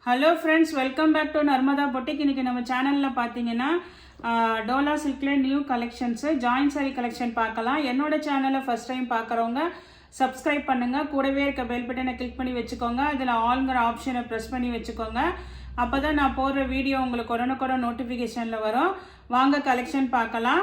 Hello friends, welcome back to Narmada boutique. இன்றைக்கி நம்ம சேனலில் பார்த்தீங்கன்னா டோலா சில்கில் new collections join sari collection பார்க்கலாம். என்னோட சேனலை ஃபஸ்ட் டைம் பார்க்குறவங்க சப்ஸ்கிரைப் பண்ணுங்கள். கூடவே இருக்க பெல் பட்டனை கிளிக் பண்ணி வச்சுக்கோங்க. அதில் ஆல்ங்கிற ஆப்ஷனை ப்ரெஸ் பண்ணி வச்சுக்கோங்க. அப்போ தான் நான் போடுற வீடியோ உங்களுக்கு உடனுக்குடன் நோட்டிஃபிகேஷனில் வரும். வாங்க கலெக்ஷன் பார்க்கலாம்.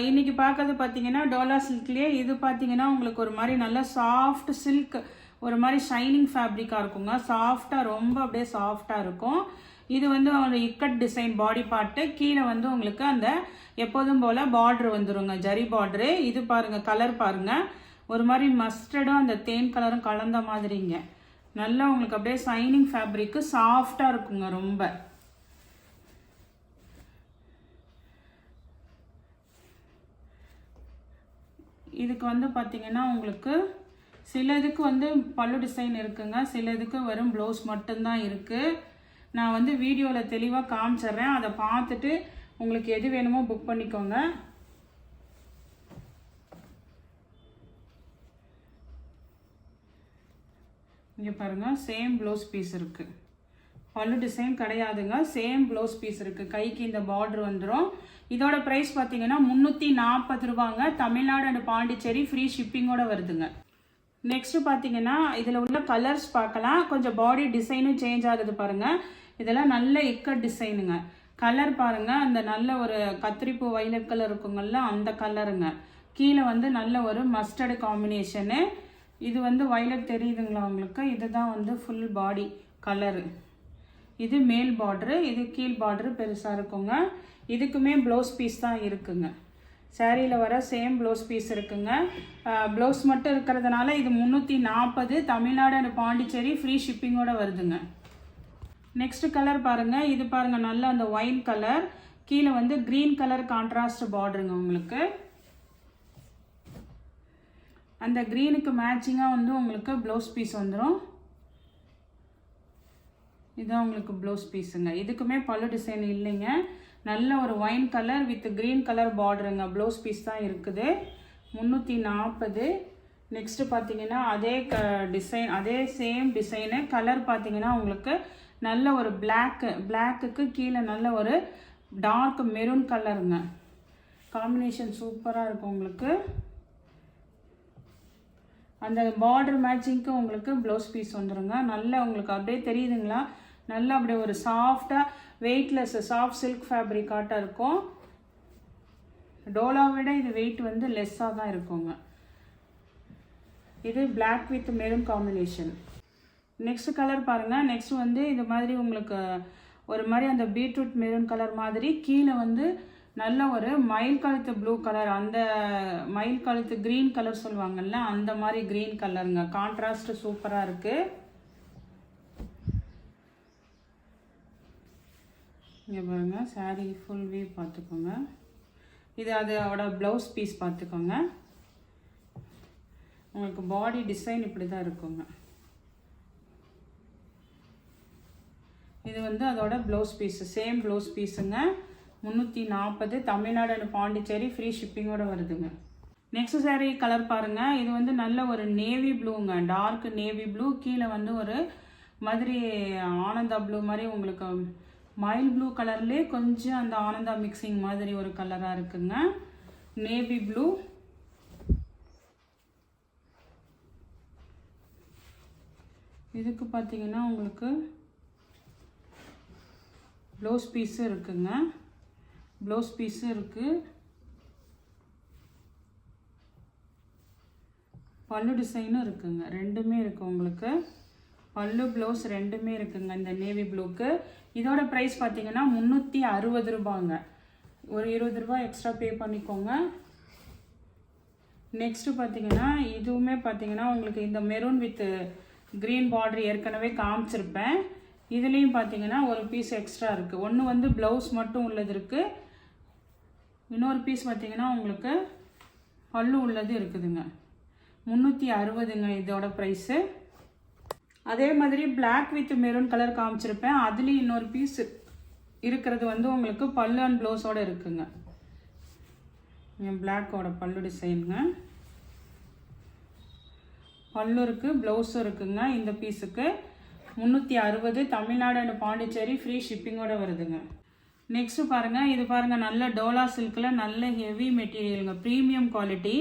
இன்றைக்கி பார்க்கறது பார்த்தீங்கன்னா டோலா சில்க்லேயே இது பார்த்தீங்கன்னா உங்களுக்கு ஒரு மாதிரி நல்ல சாஃப்ட் சில்க், ஒரு மாதிரி ஷைனிங் ஃபேப்ரிக்காக இருக்குங்க. சாஃப்டாக, ரொம்ப அப்படியே சாஃப்டாக இருக்கும். இது வந்து ஒரு இக்கட் டிசைன் பாடி பார்ட்டு. கீழே வந்து உங்களுக்கு அந்த எப்போதும் போல் பார்ட்ரு வந்துடுங்க, ஜரி பார்ட்ரு. இது பாருங்கள், கலர் பாருங்கள், ஒரு மாதிரி மஸ்டர்டும் அந்த தேன் கலரும் கலந்த மாதிரிங்க. நல்லா உங்களுக்கு அப்படியே ஷைனிங் ஃபேப்ரிக்கு, சாஃப்டாக இருக்குங்க ரொம்ப. இதுக்கு வந்து பார்த்தீங்கன்னா உங்களுக்கு சில இதுக்கு வந்து பல்லு டிசைன் இருக்குங்க, சில இதுக்கு வெறும் ப்ளவுஸ் மட்டும்தான் இருக்குது. நான் வந்து வீடியோவில் தெளிவாக காமிச்சிட்றேன். அதை பார்த்துட்டு உங்களுக்கு எது வேணுமோ புக் பண்ணிக்கோங்க. இங்கே பாருங்கள், சேம் ப்ளவுஸ் பீஸ் இருக்குது. பல்லு டிசைன் கிடையாதுங்க, சேம் ப்ளவுஸ் பீஸ் இருக்குது. கைக்கு இந்த பார்டர் வந்துடும். இதோட ப்ரைஸ் பார்த்தீங்கன்னா 340 ரூபாங்க. தமிழ்நாடு அண்ட் பாண்டிச்சேரி ஃப்ரீ ஷிப்பிங்கோட வருதுங்க. நெக்ஸ்ட்டு பார்த்தீங்கன்னா இதில் உள்ள கலர்ஸ் பார்க்கலாம். கொஞ்சம் பாடி டிசைனும் சேஞ்ச் ஆகுது பாருங்கள். இதெல்லாம் நல்ல இக்கட் டிசைனுங்க. கலர் பாருங்கள், அந்த நல்ல ஒரு கத்திரிப்பூ வைலட் கலர் இருக்குங்கள்ல, அந்த கலருங்க. கீழே வந்து நல்ல ஒரு மஸ்டர்டு காம்பினேஷனு. இது வந்து வைலட் தெரியுதுங்களா உங்களுக்கு? இதுதான் வந்து ஃபுல் பாடி கலரு. இது மேல் பார்ட்ரு, இது கீழ் பார்ட்ரு பெருசாக இருக்குங்க. இதுக்குமே ப்ளவுஸ் பீஸ் தான் இருக்குங்க. சாரியில் வர சேம் ப்ளவுஸ் பீஸ் இருக்குங்க. ப்ளவுஸ் மட்டும் இருக்கிறதுனால இது 340. தமிழ்நாடு அண்ட் பாண்டிச்சேரி ஃப்ரீ ஷிப்பிங்கோட வருதுங்க. நெக்ஸ்ட் கலர் பாருங்கள். இது பாருங்கள், நல்ல அந்த ஒயின் கலர். கீழே வந்து க்ரீன் கலர் கான்ட்ராஸ்ட் பார்டருங்க உங்களுக்கு. அந்த க்ரீனுக்கு மேட்சிங்காக வந்து உங்களுக்கு ப்ளவுஸ் பீஸ் வந்துடும். இதுதான் உங்களுக்கு ப்ளவுஸ் பீஸுங்க. இதுக்குமே பல்லு டிசைன் இல்லைங்க. நல்ல ஒரு wine colour with green colour பார்டருங்க. ப்ளவுஸ் பீஸ் தான் இருக்குது. 340. நெக்ஸ்ட்டு பார்த்தீங்கன்னா அதே டிசைன், அதே சேம் டிசைனு. கலர் பார்த்தீங்கன்னா உங்களுக்கு நல்ல ஒரு பிளாக்குக்கு கீழே நல்ல ஒரு டார்க் மெரூன் கலருங்க. காம்பினேஷன் சூப்பராக இருக்கும் உங்களுக்கு. அந்த பார்டர் மேட்சிங்க்கு உங்களுக்கு ப்ளவுஸ் பீஸ் வந்துடுங்க. நல்லா உங்களுக்கு அப்படியே தெரியுதுங்களா? நல்லா அப்படியே ஒரு சாஃப்டாக வெயிட்லெஸ் சாஃப்ட் சில்க் ஃபேப்ரிக்காட்டாக இருக்கும். டோலா விட இது வெயிட் வந்து லெஸ்ஸாக தான் இருக்குங்க. இது black with maroon combination. Next colour பாருங்கள். நெக்ஸ்ட் வந்து இது மாதிரி உங்களுக்கு ஒரு மாதிரி அந்த பீட்ரூட் மெரூன் கலர் மாதிரி, கீழே வந்து நல்ல ஒரு மயில் கழுத்து ப்ளூ கலர், அந்த மயில் கழுத்து க்ரீன் கலர் சொல்லுவாங்கல்ல, அந்த மாதிரி க்ரீன் கலருங்க. கான்ட்ராஸ்ட் சூப்பராக இருக்குது. இங்கே பாருங்கள், சாரீ ஃபுல் வியூ பார்த்துக்கோங்க. இது அதோட ப்ளவுஸ் பீஸ் பார்த்துக்கோங்க. உங்களுக்கு பாடி டிசைன் இப்படி தான் இருக்குங்க. இது வந்து அதோட ப்ளவுஸ் பீஸு, சேம் ப்ளவுஸ் பீஸுங்க. 340. தமிழ்நாடு அண்ட் பாண்டிச்சேரி ஃப்ரீ ஷிப்பிங்கோட வருதுங்க. நெக்ஸ்ட் சாரீ கலர் பாருங்கள். இது வந்து நல்ல ஒரு நேவி ப்ளூங்க, டார்க் நேவி ப்ளூ. கீழே வந்து ஒரு மாதிரி ஆனந்தா ப்ளூ மாதிரி, உங்களுக்கு மயில் ப்ளூ கலர்லேயே கொஞ்சம் அந்த ஆனந்தா மிக்சிங் மாதிரி ஒரு கலராக இருக்குங்க. Navy blue. இதுக்கு பார்த்தீங்கன்னா உங்களுக்கு ப்ளவுஸ் பீஸும் இருக்குங்க. ப்ளவுஸ் பீஸும் இருக்குது. பல்லு டிசைனும் இருக்குங்க. ரெண்டுமே இருக்குது உங்களுக்கு. பல்லு ப்ளவுஸ் ரெண்டுமே இருக்குங்க இந்த நேவி ப்ளூக்கு. இதோட ப்ரைஸ் பார்த்தீங்கன்னா 360 ரூபாங்க. ஒரு 20 ரூபா எக்ஸ்ட்ரா பே பண்ணிக்கோங்க. நெக்ஸ்ட்டு பார்த்தீங்கன்னா இதுவுமே பார்த்தீங்கன்னா உங்களுக்கு இந்த மெரூன் வித் க்ரீன் பார்டர் ஏற்கனவே காமிச்சிருப்பேன். இதுலேயும் பார்த்தீங்கன்னா ஒரு பீஸ் எக்ஸ்ட்ரா இருக்குது. ஒன்று வந்து ப்ளவுஸ் மட்டும் உள்ளது இருக்குது. இன்னொரு பீஸ் பார்த்தீங்கன்னா உங்களுக்கு பல்லு உள்ளது இருக்குதுங்க. 360ங்க இதோட ப்ரைஸு. அதே மாதிரி பிளாக் வித் மெரூன் கலர் காமிச்சிருப்பேன். அதுலேயும் இன்னொரு பீஸ் இருக்கிறது வந்து உங்களுக்கு பல்லு அண்ட் ப்ளவுஸோடு இருக்குங்க. பிளாக்கோட பல்லு டிசைனுங்க. பல்லு இருக்குது, ப்ளவுஸும் இருக்குங்க இந்த பீஸுக்கு. 360 தமிழ்நாடு அண்ட் பாண்டிச்சேரி ஃப்ரீ ஷிப்பிங்கோட வருதுங்க. நெக்ஸ்ட் பாருங்க, இது பாருங்க நல்ல டோலா சில்க்ல நல்ல ஹெவி மெட்டீரியலுங்க, ப்ரீமியம் குவாலிட்டி.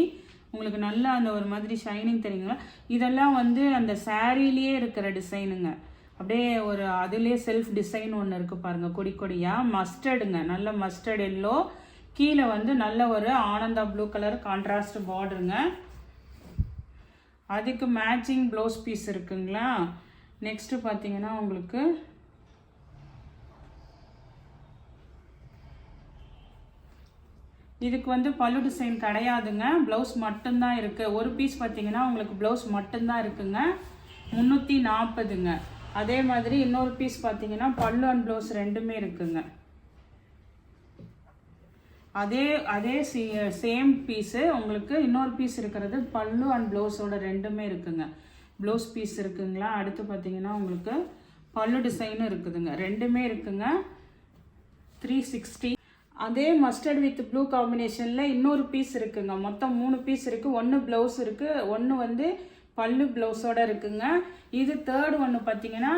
உங்களுக்கு நல்லா அந்த ஒரு மாதிரி ஷைனிங் தெரியுங்களா. இதெல்லாம் வந்து அந்த சாரீலேயே இருக்கிற டிசைனுங்க. அப்படியே ஒரு அதுலேயே செல்ஃப் டிசைன் ஒன்று இருக்குது பாருங்கள், கொடி கொடியாக. மஸ்டர்டுங்க, நல்ல மஸ்டர்ட் எல்லோ. கீழே வந்து நல்ல ஒரு ஆனந்தா ப்ளூ கலர் கான்ட்ராஸ்ட் பார்டருங்க. அதுக்கு மேட்சிங் ப்ளவுஸ் பீஸ் இருக்குங்களா. நெக்ஸ்ட்டு பார்த்தீங்கன்னா உங்களுக்கு இதுக்கு வந்து பல்லு டிசைன் கிடையாதுங்க, ப்ளவுஸ் மட்டும்தான் இருக்குது. ஒரு பீஸ் பார்த்தீங்கன்னா உங்களுக்கு ப்ளவுஸ் மட்டும்தான் இருக்குங்க, 340ங்க. அதே மாதிரி இன்னொரு பீஸ் பார்த்தீங்கன்னா பல்லு அண்ட் ப்ளவுஸ் ரெண்டுமே இருக்குங்க. அதே சேம் பீஸு உங்களுக்கு இன்னொரு பீஸ் இருக்கிறது பல்லு அண்ட் ப்ளவுஸோட ரெண்டுமே இருக்குங்க. ப்ளவுஸ் பீஸ் இருக்குங்களா. அடுத்து பார்த்தீங்கன்னா உங்களுக்கு பல்லு டிசைனும் இருக்குதுங்க, ரெண்டுமே இருக்குங்க. 360. அதே மஸ்டர்ட் வித் ப்ளூ காம்பினேஷனில் இன்னொரு பீஸ் இருக்குங்க. மொத்தம் 3 பீஸ் இருக்குது. ஒன்று ப்ளவுஸ் இருக்குது, ஒன்று வந்து பல்லு ப்ளவுஸோட இருக்குங்க. இது தேர்ட் ஒன்று பார்த்தீங்கன்னா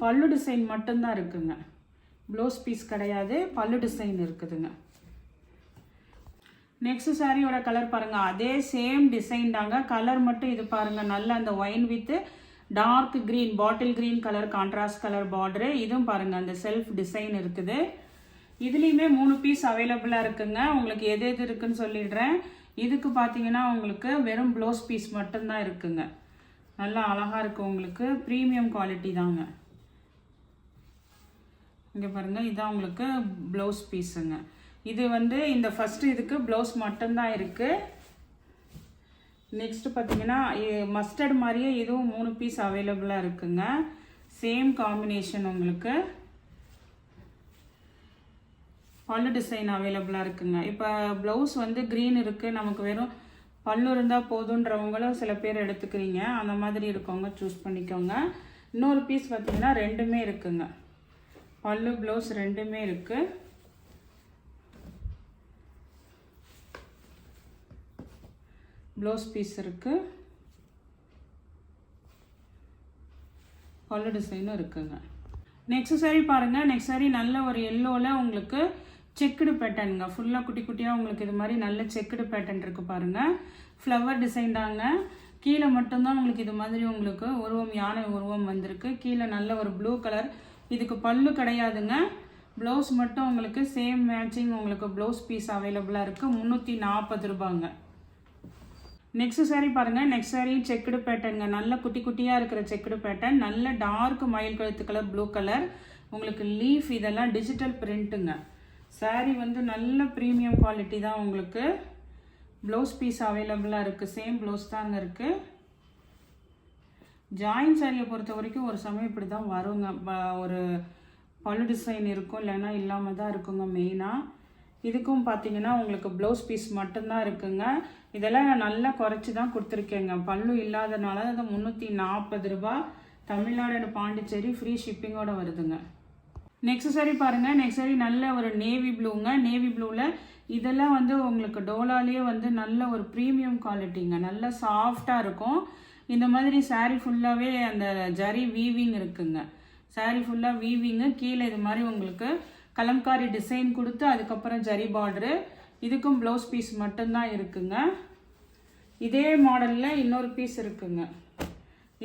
பல்லு டிசைன் மட்டும்தான் இருக்குங்க, ப்ளவுஸ் பீஸ் கிடையாது, பல்லு டிசைன் இருக்குதுங்க. நெக்ஸ்ட் சாரியோட கலர் பாருங்க, அதே சேம் டிசைன் தாங்க, கலர் மட்டும் இது பாருங்க நல்ல அந்த wine with dark green, bottle green colour contrast colour border. இதுவும் பாருங்க அந்த செல்ஃப் டிசைன் இருக்குது. இதுலேயுமே 3 பீஸ் அவைலபிளாக இருக்குங்க. உங்களுக்கு எது எது இருக்குன்னு சொல்லிடுறேன். இதுக்கு பார்த்தீங்கன்னா உங்களுக்கு வெறும் ப்ளவுஸ் பீஸ் மட்டும்தான் இருக்குங்க. நல்லா அழகாக இருக்குது, உங்களுக்கு ப்ரீமியம் குவாலிட்டி தாங்க. இங்கே பாருங்கள், இதுதான் உங்களுக்கு ப்ளவுஸ் பீஸுங்க. இது வந்து இந்த ஃபஸ்ட்டு இதுக்கு ப்ளவுஸ் மட்டும்தான் இருக்குது. நெக்ஸ்ட்டு பார்த்தீங்கன்னா மஸ்டர்ட் மாதிரியே இதுவும் 3 பீஸ் அவைலபிளாக இருக்குங்க. சேம் காம்பினேஷன் உங்களுக்கு. பல்லு டிசைன் அவைலபிளாக இருக்குங்க. இப்போ ப்ளவுஸ் வந்து க்ரீன் இருக்குது, நமக்கு வெறும் பல்லு இருந்தால் போதுன்றவங்களும் சில பேர் எடுத்துக்கிறீங்க. அந்த மாதிரி இருக்கவங்க சூஸ் பண்ணிக்கோங்க. இன்னொரு பீஸ் பார்த்தீங்கன்னா ரெண்டுமே இருக்குங்க, பல்லு ப்ளவுஸ் ரெண்டுமே இருக்குது. ப்ளவுஸ் பீஸ் இருக்குது, பல்லு டிசைனும் இருக்குங்க. நெக்ஸ்ட் சாரி பாருங்கள். நெக்ஸ்ட் சாரி நல்ல ஒரு எல்லோவில் உங்களுக்கு செக்குடு பேட்டர்னுங்க. ஃபுல்லாக குட்டி குட்டியாக உங்களுக்கு இது மாதிரி நல்ல செக்குடு பேட்டர்ன் இருக்குது பாருங்கள். ஃப்ளவர் டிசைன் தாங்க. கீழே மட்டும்தான் உங்களுக்கு இது மாதிரி உங்களுக்கு உருவம், யானை உருவம் வந்திருக்கு. கீழே நல்ல ஒரு ப்ளூ கலர். இதுக்கு பல்லு கிடையாதுங்க, ப்ளவுஸ் மட்டும் உங்களுக்கு சேம் மேட்சிங் உங்களுக்கு ப்ளவுஸ் பீஸ் அவைலபிளாக இருக்குது. 340 ரூபாங்க. நெக்ஸ்ட் சாரீ பாருங்கள். நெக்ஸ்ட் சாரீ செக்குடு பேட்டர்னுங்க, நல்ல குட்டி குட்டியாக இருக்கிற செக்குடு பேட்டர்ன். நல்ல டார்க் மயில் கழுத்து கலர் ப்ளூ கலர். உங்களுக்கு லீஃப் இதெல்லாம் டிஜிட்டல் பிரிண்ட்டுங்க. சாரீ வந்து நல்ல ப்ரீமியம் குவாலிட்டி தான். உங்களுக்கு ப்ளவுஸ் பீஸ் அவைலபிளாக இருக்குது, சேம் ப்ளவுஸ் தாங்க இருக்குது. ஜாயின் சாரியை பொறுத்த வரைக்கும் ஒரு சமயம் இப்படி தான் வருங்க, ஒரு பல்லு டிசைன் இருக்கும், இல்லைன்னா இல்லாமல் தான் இருக்குங்க மெயினாக. இதுக்கும் பார்த்தீங்கன்னா உங்களுக்கு ப்ளவுஸ் பீஸ் மட்டும்தான் இருக்குங்க. இதெல்லாம் நான் நல்லா குறைச்சி தான் கொடுத்துருக்கேங்க, பல்லு இல்லாதனால அது 340 ரூபா. தமிழ்நாடு பாண்டிச்சேரி ஃப்ரீ ஷிப்பிங்கோட வருதுங்க. நெக்ஸ்ட் சாரி பாருங்கள். நெக்ஸ்ட் சாரி நல்ல ஒரு நேவி ப்ளூங்க. நேவி ப்ளூவில் இதெல்லாம் வந்து உங்களுக்கு டோலாலேயே வந்து நல்ல ஒரு ப்ரீமியம் குவாலிட்டிங்க, நல்லா சாஃப்டாக இருக்கும். இந்த மாதிரி சாரீ ஃபுல்லாகவே அந்த ஜரி வீவிங் இருக்குங்க. சாரீ ஃபுல்லாக வீவிங்கு, கீழே இது மாதிரி உங்களுக்கு கலம்காரி டிசைன் கொடுத்து அதுக்கப்புறம் ஜரி பார்டரு. இதுக்கும் ப்ளவுஸ் பீஸ் மட்டும்தான் இருக்குங்க. இதே மாடலில் இன்னொரு பீஸ் இருக்குங்க.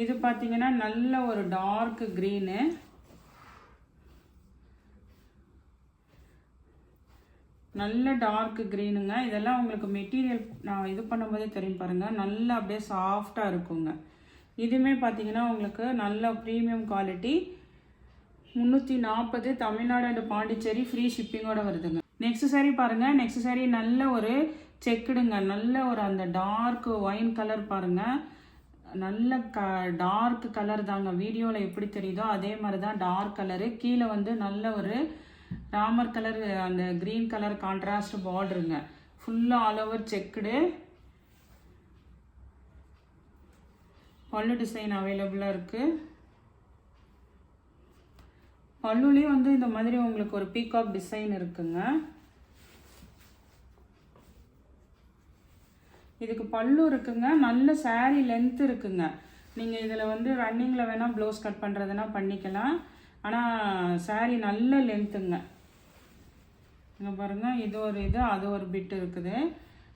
இது பார்த்தீங்கன்னா நல்ல ஒரு டார்க் க்ரீனு, நல்ல டார்க் க்ரீனுங்க. இதெல்லாம் உங்களுக்கு மெட்டீரியல் நான் இது பண்ணும்போதே தெரியும் பாருங்கள், நல்லா அப்படியே சாஃப்டாக இருக்குங்க. இதுவுமே பார்த்தீங்கன்னா உங்களுக்கு நல்ல premium quality. 340 Tamil Nadu and Pondicherry free ஷிப்பிங்கோட வருதுங்க. நெக்ஸ்ட் சாரீ பாருங்கள். நெக்ஸ்ட் சாரீ நல்ல ஒரு செக்குடுங்க, நல்ல ஒரு அந்த டார்க் ஒயின் கலர் பாருங்கள், நல்ல டார்க் கலர் தாங்க. வீடியோவில் எப்படி தெரியுதோ அதே மாதிரி தான் டார்க் கலரு. கீழே வந்து நல்ல ஒரு ராமர் கலர் அந்த க்ரீன் கலர் கான்ட்ராஸ்ட் பார்டருங்க. ஃபுல்லாக ஆல் ஓவர் செக்குடு. பல்லு டிசைன் அவைலபிளாக இருக்குது. பல்லுலேயும் வந்து இந்த மாதிரி உங்களுக்கு ஒரு பீகாக் டிசைன் இருக்குங்க. இதுக்கு பல்லு இருக்குங்க, நல்ல சாரீ லென்த் இருக்குங்க. நீங்கள் இதில் வந்து ரன்னிங்கில் வேணால் ப்ளவுஸ் கட் பண்ணுறதுனா பண்ணிக்கலாம். ஆனால் saree நல்ல லென்த்துங்க. இங்கே பாருங்கள், இது ஒரு இது அது ஒரு பிட்டு இருக்குது.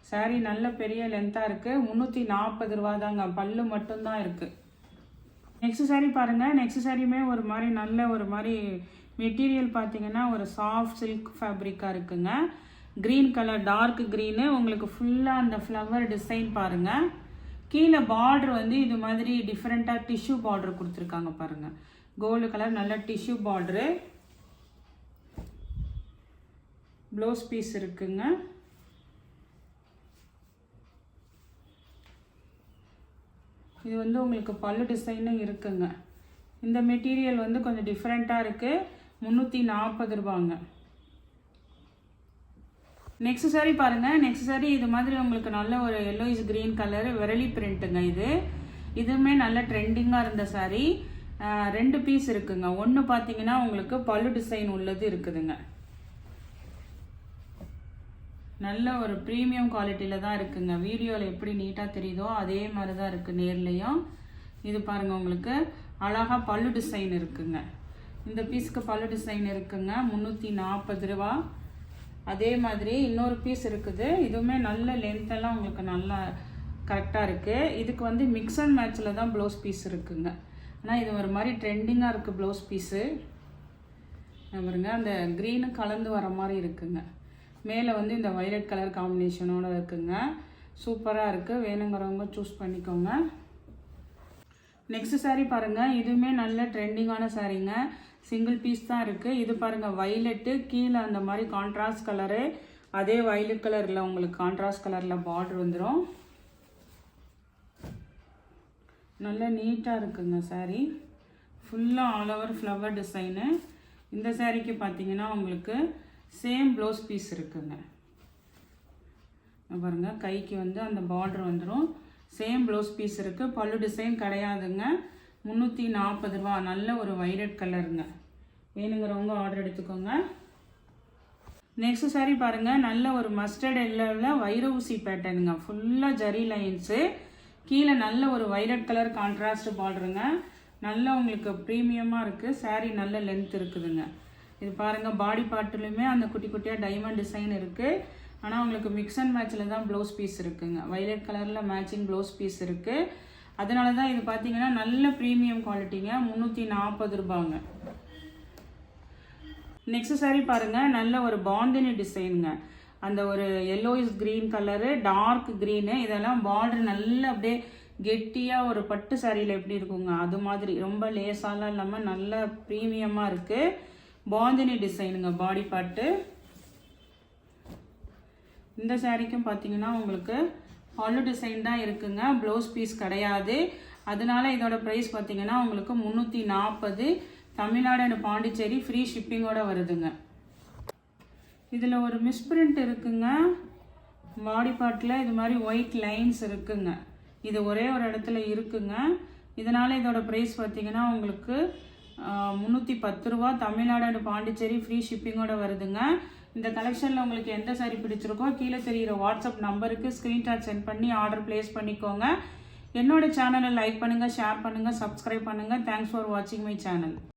saree நல்ல பெரிய லென்த்தாக இருக்குது. 340 ரூபா தாங்க. பல்லு மட்டும்தான் இருக்குது. நெக்ஸ்ட் saree பாருங்கள். நெக்ஸ்ட் சாரியுமே ஒரு மாதிரி நல்ல ஒரு மாதிரி மெட்டீரியல் பார்த்தீங்கன்னா ஒரு சாஃப்ட் சில்க் ஃபேப்ரிக்காக இருக்குங்க. Green colour, dark green. உங்களுக்கு ஃபுல்லாக அந்த ஃப்ளவர் டிசைன் பாருங்கள். கீழே பார்டர் வந்து இது மாதிரி டிஃப்ரெண்ட்டாக டிஷ்யூ பார்டர் கொடுத்துருக்காங்க பாருங்கள். கோல்டு கலர் நல்ல டிஷ்யூ பார்டரு. ப்ளவுஸ் பீஸ் இருக்குங்க. இது வந்து உங்களுக்கு பல்லு டிசைனும் இருக்குங்க. இந்த மெட்டீரியல் வந்து கொஞ்சம் டிஃப்ரெண்ட்டாக இருக்குது. 340 ரூபாங்க. நெக்ஸ்ட் saree பாருங்கள். நெக்ஸ்ட் saree இது மாதிரி உங்களுக்கு நல்ல ஒரு yellowish green கலர் விரலி பிரிண்ட்டுங்க. இதுவுமே நல்ல ட்ரெண்டிங்காக இருந்த saree. 2 பீஸ் இருக்குங்க. ஒன்று பார்த்தீங்கன்னா உங்களுக்கு பல்லு டிசைன் உள்ளது இருக்குதுங்க. நல்ல ஒரு ப்ரீமியம் குவாலிட்டியில் தான் இருக்குங்க. வீடியோவில் எப்படி நீட்டாக தெரியுதோ அதே மாதிரி தான் இருக்குது நேர்லேயும். இது பாருங்கள், உங்களுக்கு அழகாக பல்லு டிசைன் இருக்குங்க. இந்த பீஸுக்கு பல்லு டிசைன் இருக்குங்க. 340 ரூபா. அதே மாதிரி இன்னொரு பீஸ் இருக்குது. இதுவுமே நல்ல லென்த்தெல்லாம் உங்களுக்கு நல்லா கரெக்டாக இருக்குது. இதுக்கு வந்து மிக்ஸ் அண்ட் மேட்சில் தான் ப்ளவுஸ் பீஸ் இருக்குங்க. ஆனால் இது ஒரு மாதிரி ட்ரெண்டிங்காக இருக்குது ப்ளவுஸ் பீஸு. பாருங்க, அந்த க்ரீனு கலந்து வர மாதிரி இருக்குங்க. மேலே வந்து இந்த வைலட் கலர் காம்பினேஷனோடு இருக்குங்க. சூப்பராக இருக்குது. வேணுங்கிறவங்க சூஸ் பண்ணிக்கோங்க. நெக்ஸ்ட் saree பாருங்கள். இதுவுமே நல்ல ட்ரெண்டிங்கான சாரீங்க. சிங்கிள் பீஸ் தான் இருக்குது. இது பாருங்கள், வைலட்டு கீழே அந்த மாதிரி கான்ட்ராஸ்ட் கலரு. அதே வைலட் கலரில் உங்களுக்கு கான்ட்ராஸ்ட் கலரில் பார்டர் வந்துடும். நல்ல நீட்டாக இருக்குங்க saree. ஃபுல்லாக ஆல் ஓவர் ஃப்ளவர் டிசைனு. இந்த சாரீக்கு பார்த்தீங்கன்னா உங்களுக்கு சேம் ப்ளவுஸ் பீஸ் இருக்குங்க. பாருங்கள், கைக்கு வந்து அந்த பார்டர் வந்துடும். சேம் ப்ளவுஸ் பீஸ் இருக்குது. பல்லு டிசைன் கிடையாதுங்க. 340 ரூபா. நல்ல ஒரு வைலட் கலருங்க. வேணுங்கிறவங்க ஆர்டர் எடுத்துக்கோங்க. நெக்ஸ்ட் saree பாருங்கள். நல்ல ஒரு மஸ்டர்ட் எல்லோவில் வைர ஊசி பேட்டர்னுங்க. ஃபுல்லாக ஜரி லைன்ஸு. கீழே நல்ல ஒரு வைலட் கலர் கான்ட்ராஸ்ட் பார்டருங்க. நல்ல உங்களுக்கு ப்ரீமியமாக இருக்குது. saree நல்ல லென்த் இருக்குதுங்க. இது பாருங்கள், பாடி பார்ட்டுலையுமே அந்த குட்டி குட்டியாக டைமண்ட் டிசைன் இருக்குது. ஆனால் உங்களுக்கு மிக்ஸ் அண்ட் மேட்சில் தான் ப்ளவுஸ் பீஸ் இருக்குங்க. வைலட் கலரில் மேட்சிங் ப்ளவுஸ் பீஸ் இருக்குது. அதனால தான் இது பார்த்தீங்கன்னா நல்ல ப்ரீமியம் குவாலிட்டிங்க. 340 ரூபாங்க. நெக்ஸ்ட் saree பாருங்கள். நல்ல ஒரு பாந்தினி டிசைனுங்க. அந்த ஒரு yellowish green colour, dark green. இதெல்லாம் பார்டர் நல்ல அப்படியே கெட்டியாக ஒரு பட்டு சாரியில் எப்படி இருக்குங்க அது மாதிரி. ரொம்ப லேசாலாம் இல்லாமல் நல்ல ப்ரீமியமாக இருக்குது. பாந்தினி டிசைனுங்க பாடி பார்ட்டு. இந்த சாரீக்கும் பார்த்தீங்கன்னா உங்களுக்கு பல்லு டிசைன் தான் இருக்குங்க. ப்ளவுஸ் பீஸ் கிடையாது. அதனால இதோட ப்ரைஸ் பார்த்தீங்கன்னா உங்களுக்கு 340. தமிழ்நாடு அண்ட் பாண்டிச்சேரி ஃப்ரீ ஷிப்பிங்கோட வருதுங்க. இதில் ஒரு மிஸ்பிரிண்ட் இருக்குங்க. பாடி பார்ட்டில் இது மாதிரி ஒயிட் லைன்ஸ் இருக்குங்க. இது ஒரே ஒரு இடத்துல இருக்குங்க. இதனால் இதோட ப்ரைஸ் பார்த்தீங்கன்னா உங்களுக்கு 310 ரூபா. தமிழ்நாடு அண்ட் பாண்டிச்சேரி ஃப்ரீ ஷிப்பிங்கோட வருதுங்க. இந்த கலெக்ஷனில் உங்களுக்கு எந்த சாரீ பிடிச்சிருக்கோ கீழே தெரிகிற வாட்ஸ்அப் நம்பருக்கு ஸ்க்ரீன்ஷாட் சென்ட் பண்ணி ஆர்டர் ப்ளேஸ் பண்ணிக்கோங்க. என்னோட சேனலை லைக் பண்ணுங்கள், ஷேர் பண்ணுங்கள், சப்ஸ்கிரைப் பண்ணுங்கள். தேங்க்ஸ் ஃபார் வாட்சிங் மை சேனல்.